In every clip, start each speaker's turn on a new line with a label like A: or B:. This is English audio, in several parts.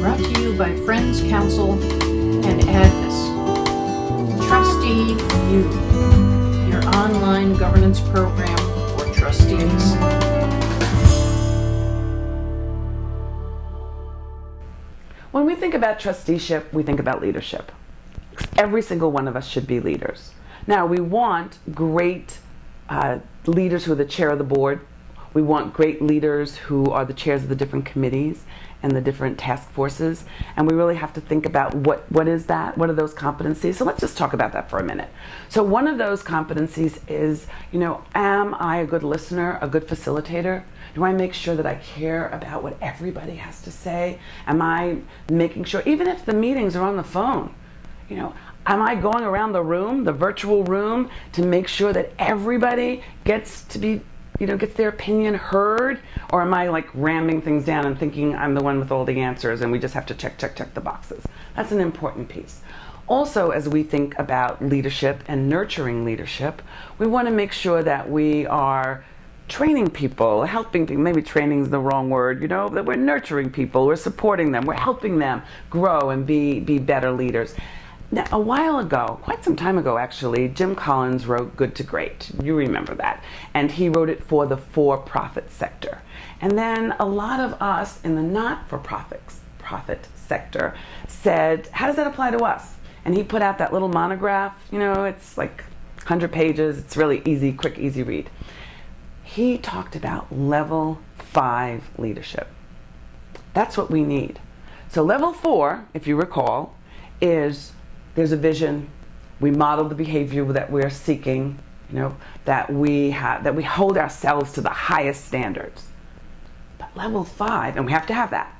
A: Brought to you by Friends, Counsel, and Agnes. TrusteeU, your online governance program for trustees.
B: When we think about trusteeship, we think about leadership. Every single one of us should be leaders. Now, we want great leaders who are the chair of the board. We want great leaders who are the chairs of the different committees and the different task forces. And we really have to think about what is that? What are those competencies? So let's just talk about that for a minute. So one of those competencies is, am I a good listener, a good facilitator? Do I make sure that I care about what everybody has to say? Am I making sure, even if the meetings are on the phone, am I going around the room, the virtual room, to make sure that everybody gets to be, gets their opinion heard? Or am I like ramming things down and thinking I'm the one with all the answers and we just have to check the boxes? That's an important piece. Also, as we think about leadership and nurturing leadership, we want to make sure that we are training people, helping people, maybe training is the wrong word, that we're nurturing people, we're supporting them, we're helping them grow and be better leaders. Now, a while ago, quite some time ago actually, Jim Collins wrote Good to Great. You remember that. And he wrote it for the for-profit sector. And then a lot of us in the not-for-profit sector said, how does that apply to us? And he put out that little monograph, it's like 100 pages, it's really easy, quick, easy read. He talked about level 5 leadership. That's what we need. So level 4, if you recall, is there's a vision, we model the behavior that we're seeking, that we hold ourselves to the highest standards. But level 5, and we have to have that,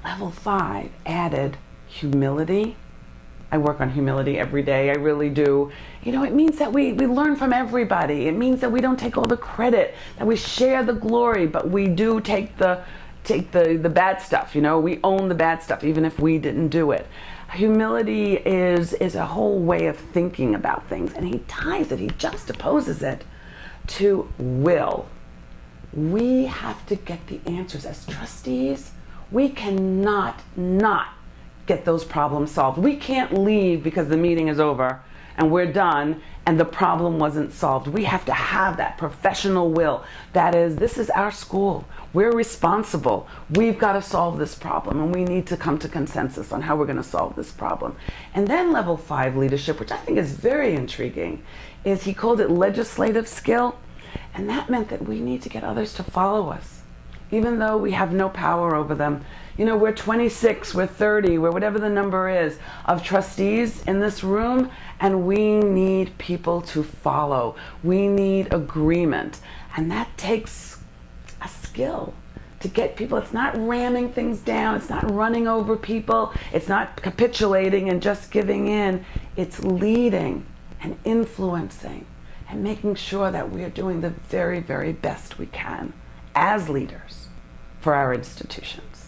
B: level 5 added humility. I work on humility every day, I really do. It means that we learn from everybody. It means that we don't take all the credit, that we share the glory, but we do take the bad stuff, we own the bad stuff, even if we didn't do it. Humility is a whole way of thinking about things, and he juxtaposes it to will. We have to get the answers. As trustees, we cannot not get those problems solved. We can't leave because the meeting is over and we're done and the problem wasn't solved. We have to have that professional will. That is, this is our school. We're responsible. We've got to solve this problem, and we need to come to consensus on how we're going to solve this problem. And then level 5 leadership, which I think is very intriguing, is he called it legislative skill. And that meant that we need to get others to follow us, even though we have no power over them. We're 26, we're 30, we're whatever the number is of trustees in this room, and we need people to follow. We need agreement. And that takes a skill to get people. It's not ramming things down. It's not running over people. It's not capitulating and just giving in. It's leading and influencing and making sure that we are doing the very, very best we can as leaders for our institutions.